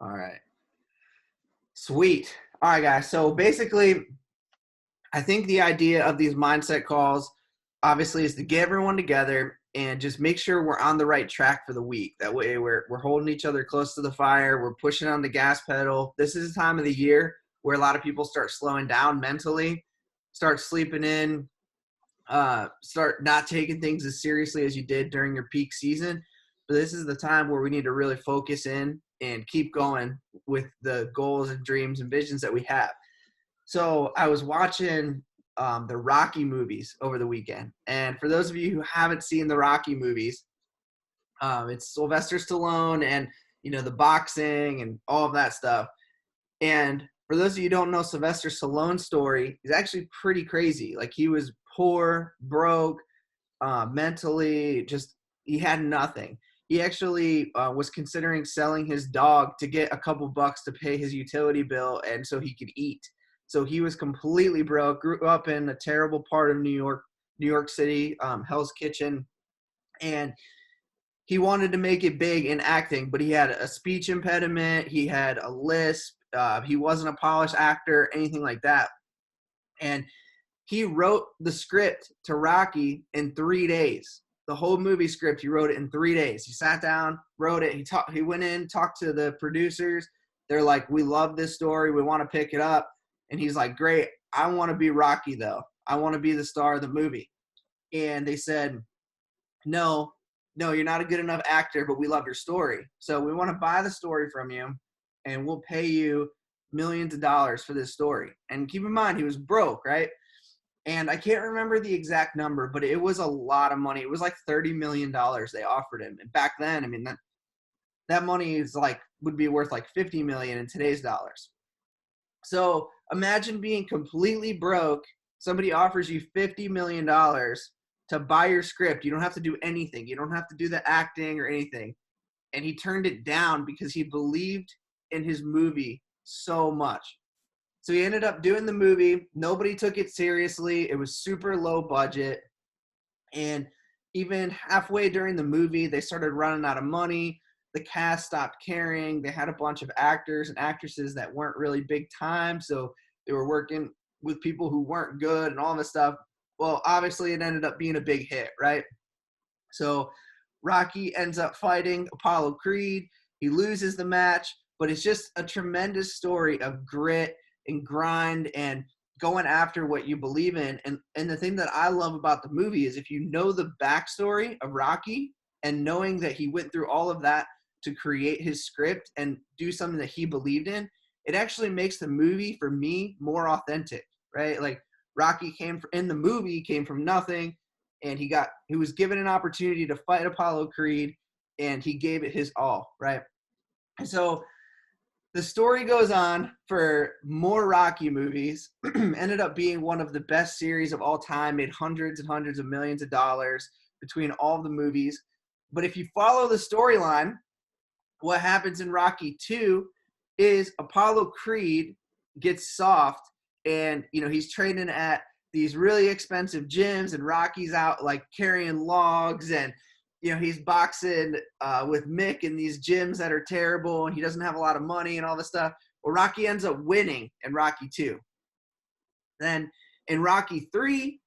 All right. Sweet. All right, guys. So basically, I think the idea of these mindset calls obviously is to get everyone together and just make sure we're on the right track for the week. That way we're holding each other close to the fire. We're pushing on the gas pedal. This is a time of the year where a lot of people start slowing down mentally, start sleeping in, start not taking things as seriously as you did during your peak season. But this is the time where we need to really focus in and keep going with the goals and dreams and visions that we have. So I was watching the Rocky movies over the weekend. And for those of you who haven't seen the Rocky movies, it's Sylvester Stallone and, the boxing and all of that stuff. And for those of you who don't know Sylvester Stallone's story, he's actually pretty crazy. Like, he was poor, broke, mentally, just he had nothing. He actually was considering selling his dog to get a couple bucks to pay his utility bill and so he could eat. So he was completely broke, grew up in a terrible part of New York City, Hell's Kitchen, and he wanted to make it big in acting, but he had a speech impediment, he had a lisp, he wasn't a polished actor, anything like that. And he wrote the script to Rocky in 3 days. The whole movie script, he wrote it in 3 days. He sat down, wrote it. He went in, talked to the producers. They're like, "We love this story. We want to pick it up." And he's like, "Great. I want to be Rocky, though. I want to be the star of the movie." And they said, "No, no, you're not a good enough actor, but we love your story. So we want to buy the story from you, and we'll pay you millions of dollars for this story." And keep in mind, he was broke, right? And I can't remember the exact number, but it was a lot of money. It was like $30 million they offered him. And back then, I mean, that money is like, would be worth like 50 million in today's dollars. So imagine being completely broke. Somebody offers you $50 million to buy your script. You don't have to do anything. You don't have to do the acting or anything. And he turned it down because he believed in his movie so much. So he ended up doing the movie. Nobody took it seriously. It was super low budget. And even halfway during the movie, they started running out of money. The cast stopped caring. They had a bunch of actors and actresses that weren't really big time. So they were working with people who weren't good and all this stuff. Well, obviously, it ended up being a big hit, right? So Rocky ends up fighting Apollo Creed. He loses the match, but it's just a tremendous story of grit and grind and going after what you believe in. And the thing that I love about the movie is if you know the backstory of Rocky and knowing that he went through all of that to create his script and do something that he believed in, it actually makes the movie, for me, more authentic, right? Like, Rocky in the movie came from nothing, and he was given an opportunity to fight Apollo Creed, and he gave it his all, right? And so the story goes on for more Rocky movies, ended up being one of the best series of all time, made hundreds and hundreds of millions of dollars between all of the movies. But if you follow the storyline, what happens in Rocky 2 is Apollo Creed gets soft, and he's training at these really expensive gyms, and Rocky's out like carrying logs, and he's boxing with Mick in these gyms that are terrible, and he doesn't have a lot of money and all this stuff. Well, Rocky ends up winning in Rocky 2. Then in Rocky 3,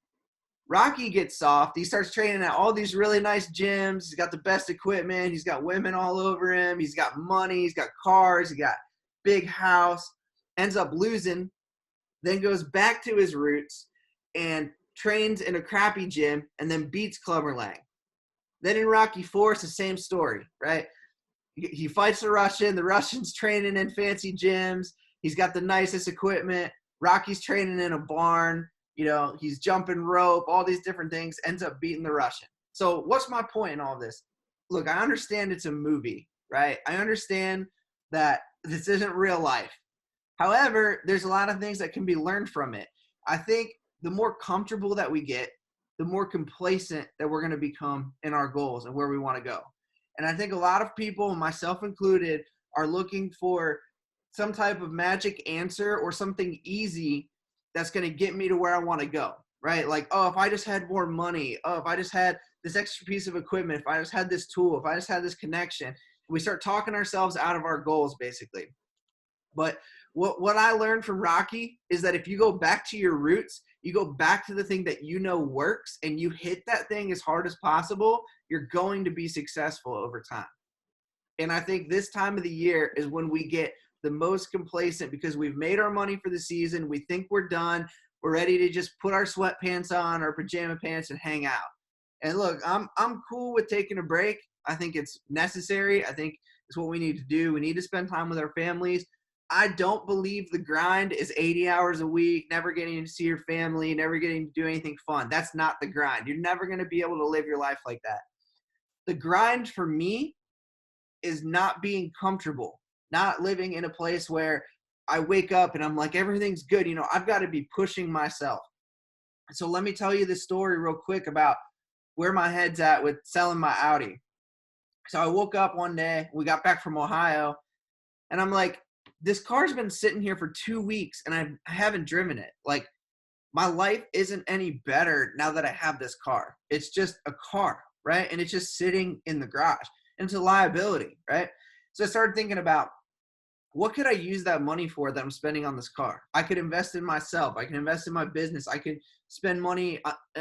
Rocky gets soft. He starts training at all these really nice gyms. He's got the best equipment. He's got women all over him. He's got money. He's got cars. He got big house. Ends up losing. Then goes back to his roots and trains in a crappy gym and then beats Clubber Lang. Then in Rocky 4, it's the same story, right? He fights the Russian. The Russian's training in fancy gyms. He's got the nicest equipment. Rocky's training in a barn. He's jumping rope, all these different things, ends up beating the Russian. So what's my point in all this? Look, I understand it's a movie, right? I understand that this isn't real life. However, there's a lot of things that can be learned from it. I think the more comfortable that we get, the more complacent that we're going to become in our goals and where we want to go. And I think a lot of people, myself included, are looking for some type of magic answer or something easy that's going to get me to where I want to go, right? Like, oh, if I just had more money, oh, if I just had this extra piece of equipment, if I just had this tool, if I just had this connection. We start talking ourselves out of our goals, basically. But what I learned from Rocky is that if you go back to your roots, you go back to the thing that you know works, and you hit that thing as hard as possible, you're going to be successful over time. And I think this time of the year is when we get the most complacent because we've made our money for the season. We think we're done. We're ready to just put our sweatpants on, our pajama pants, and hang out. And look, I'm cool with taking a break. I think it's necessary. I think it's what we need to do. We need to spend time with our families. I don't believe the grind is 80 hours a week, never getting to see your family, never getting to do anything fun. That's not the grind. You're never going to be able to live your life like that. The grind for me is not being comfortable, not living in a place where I wake up and I'm like, everything's good. You know, I've got to be pushing myself. So let me tell you this story real quick about where my head's at with selling my Audi. So I woke up one day, we got back from Ohio, and I'm like, this car's been sitting here for 2 weeks and I haven't driven it. Like, my life isn't any better now that I have this car. It's just a car, right? And it's just sitting in the garage. And it's a liability, right? So I started thinking about, what could I use that money for that I'm spending on this car? I could invest in myself. I can invest in my business. I could spend money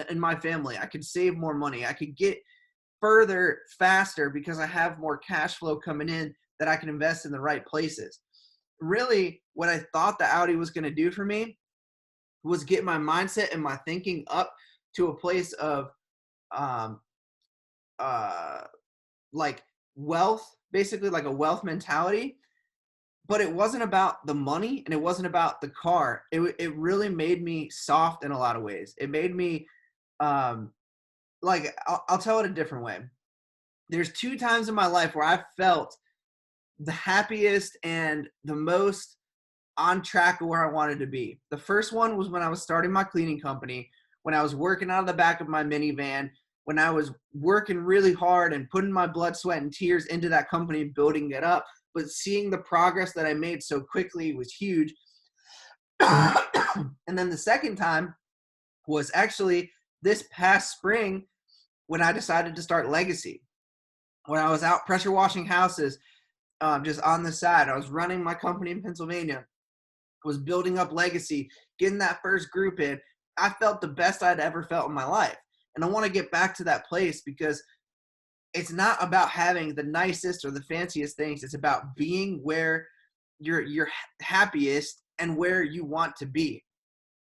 in my family. I could save more money. I could get further faster because I have more cash flow coming in that I can invest in the right places. Really, what I thought the Audi was going to do for me was get my mindset and my thinking up to a place of like wealth, basically like a wealth mentality. But it wasn't about the money and it wasn't about the car. It really made me soft in a lot of ways. It made me like, I'll tell it a different way. There's 2 times in my life where I felt the happiest and the most on track of where I wanted to be. The first one was when I was starting my cleaning company, when I was working out of the back of my minivan, when I was working really hard and putting my blood, sweat, and tears into that company, building it up. But seeing the progress that I made so quickly was huge. And then the second time was actually this past spring when I decided to start Legacy. When I was out pressure washing houses, just on the side, I was running my company in Pennsylvania, was building up Legacy, getting that first group in. I felt the best I'd ever felt in my life. And I want to get back to that place because it's not about having the nicest or the fanciest things. It's about being where you're happiest and where you want to be.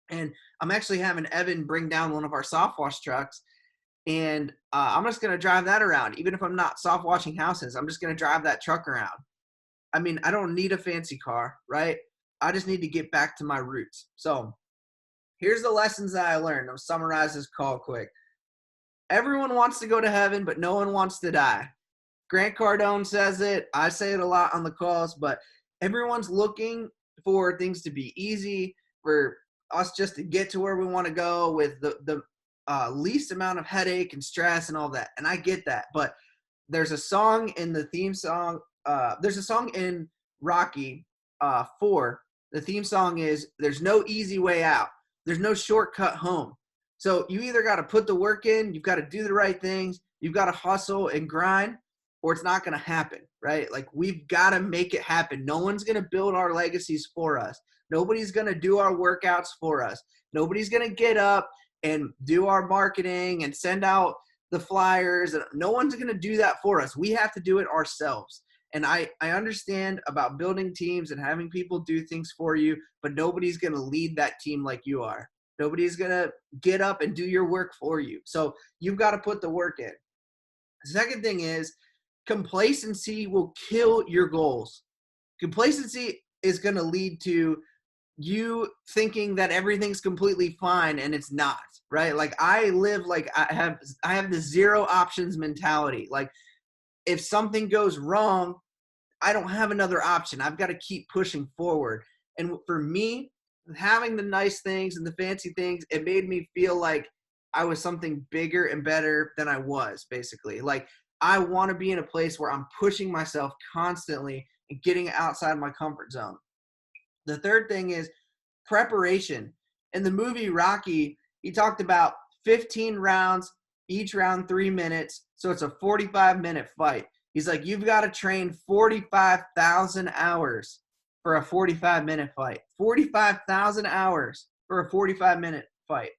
And I'm actually having Evan bring down one of our soft wash trucks, and I'm just going to drive that around. Even if I'm not soft washing houses, I'm just going to drive that truck around. I mean, I don't need a fancy car, right? I just need to get back to my roots. So here's the lessons that I learned. I'll summarize this call quick. Everyone wants to go to heaven, but no one wants to die. Grant Cardone says it. I say it a lot on the calls, but everyone's looking for things to be easy, for us just to get to where we want to go with the least amount of headache and stress and all that. And I get that. But there's a song in the theme song. There's a song in Rocky 4. The theme song is, there's no easy way out. There's no shortcut home. So you either got to put the work in, you've got to do the right things, you've got to hustle and grind, or it's not going to happen, right? Like, we've got to make it happen. No one's going to build our legacies for us. Nobody's going to do our workouts for us. Nobody's going to get up and do our marketing and send out the flyers. No one's going to do that for us. We have to do it ourselves. And I understand about building teams and having people do things for you, but nobody's going to lead that team like you are. Nobody's going to get up and do your work for you. So you've got to put the work in. The second thing is, complacency will kill your goals. Complacency is going to lead to you thinking that everything's completely fine, and it's not, right? Like, I live like I have the zero options mentality. Like, if something goes wrong, I don't have another option. I've got to keep pushing forward. And for me, having the nice things and the fancy things, it made me feel like I was something bigger and better than I was, basically. Like, I want to be in a place where I'm pushing myself constantly and getting outside my comfort zone. The third thing is preparation. In the movie Rocky, he talked about 15 rounds, each round 3 minutes. So it's a 45-minute fight. He's like, you've got to train 45,000 hours for a 45-minute fight. 45,000 hours for a 45-minute fight.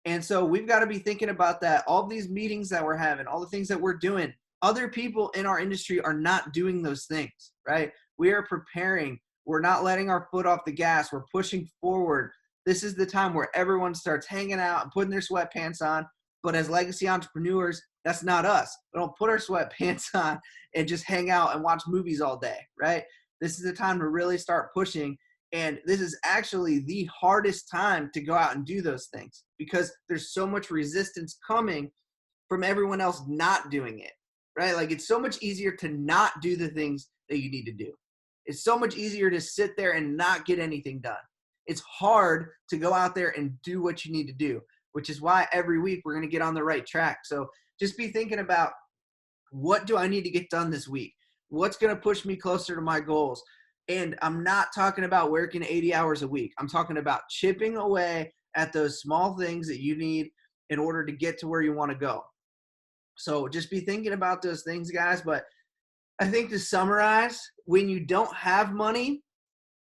And so we've got to be thinking about that. All these meetings that we're having, all the things that we're doing, other people in our industry are not doing those things, right? We are preparing. We're not letting our foot off the gas. We're pushing forward. This is the time where everyone starts hanging out and putting their sweatpants on. But as legacy entrepreneurs, that's not us. We don't put our sweatpants on and just hang out and watch movies all day, right? This is the time to really start pushing. And this is actually the hardest time to go out and do those things because there's so much resistance coming from everyone else not doing it, right? Like it's so much easier to not do the things that you need to do. It's so much easier to sit there and not get anything done. It's hard to go out there and do what you need to do, which is why every week we're going to get on the right track. So just be thinking about, what do I need to get done this week? What's going to push me closer to my goals? And I'm not talking about working 80 hours a week. I'm talking about chipping away at those small things that you need in order to get to where you want to go. So just be thinking about those things, guys. But I think to summarize, when you don't have money,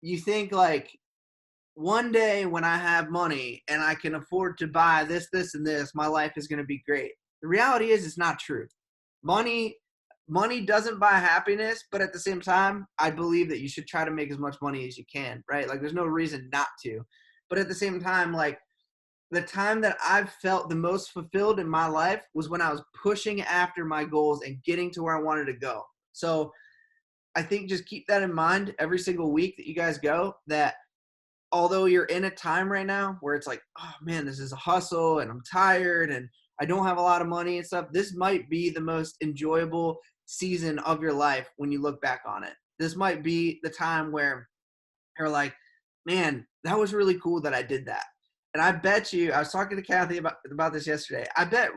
you think like, one day when I have money and I can afford to buy this, this, and this, my life is going to be great. The reality is it's not true. Money doesn't buy happiness, but at the same time, I believe that you should try to make as much money as you can, right? Like there's no reason not to. But at the same time, like the time that I've felt the most fulfilled in my life was when I was pushing after my goals and getting to where I wanted to go. So I think just keep that in mind every single week that you guys go, that although you're in a time right now where it's like, oh man, this is a hustle and I'm tired and I don't have a lot of money and stuff, this might be the most enjoyable season of your life when you look back on it. This might be the time where you're like, man, that was really cool that I did that. And I bet you, I was talking to Kathy about this yesterday, I bet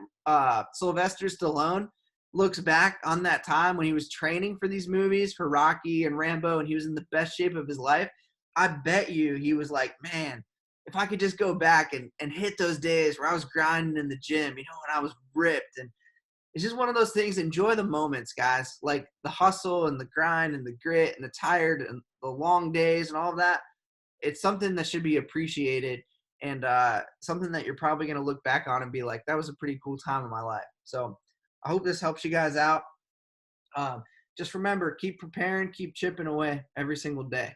Sylvester Stallone looks back on that time when he was training for these movies, for Rocky and Rambo, and he was in the best shape of his life. I bet you he was like, man, if I could just go back and hit those days where I was grinding in the gym, you know, and I was ripped. And it's just one of those things. Enjoy the moments, guys. Like the hustle and the grind and the grit and the tired and the long days and all of that. It's something that should be appreciated and something that you're probably going to look back on and be like, that was a pretty cool time in my life. So I hope this helps you guys out. Just remember, keep preparing, keep chipping away every single day.